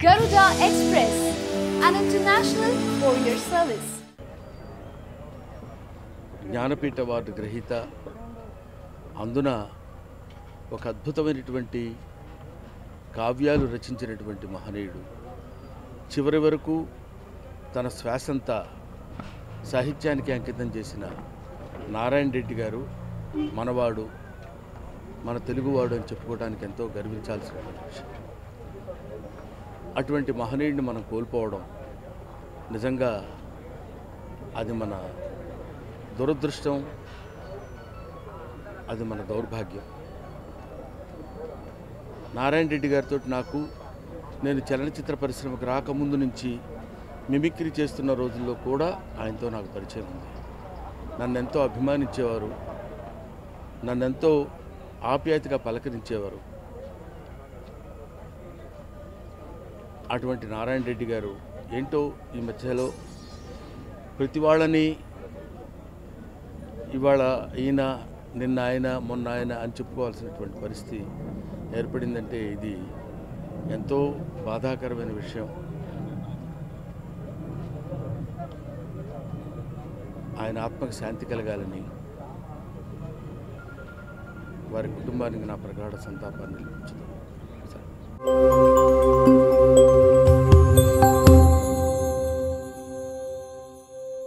Garuda Express, an international courier service. Jnanpith award గ్రహీత అందున ఒక అద్భుతమైనటువంటి కావ్యాలు రచించినటువంటి మహనీయుడు చివరి వరకు తన శ్వాసంతా సాహిత్యానికి అంకితం చేసిన నారాయణ రెడ్డి గారు మనవాడు మన తెలుగువాడు అని చెప్పుకోవడానికి ఎంతో గర్వించాల్సినటువంటి విషయం. అటువంటి మహనీయుడిని మనం కోల్పోవడం నిజంగా అది మన దురదృష్టం, అది మన దౌర్భాగ్యం. నారాయణ రెడ్డి గారితో నేను చలనచిత్ర పరిశ్రమకు రాకముందు నుంచి మిమిక్రీ చేస్తున్న రోజుల్లో కూడా ఆయనతో నాకు పరిచయం ఉంది. నన్నెంతో అభిమానించేవారు, నన్నెంతో ఆప్యాయతగా పలకరించేవారు. అటువంటి నారాయణ రెడ్డి గారు ఏంటో ఈ మధ్యలో ప్రతి వాళ్ళని ఇవాళ ఈయన, నిన్న ఆయన, మొన్న ఆయన అని చెప్పుకోవాల్సినటువంటి పరిస్థితి ఏర్పడిందంటే ఇది ఎంతో బాధాకరమైన విషయం. ఆయన ఆత్మకు శాంతి కలగాలని, వారి కుటుంబానికి నా ప్రగాఢ సంతాపాన్ని నిలిపించుతాను.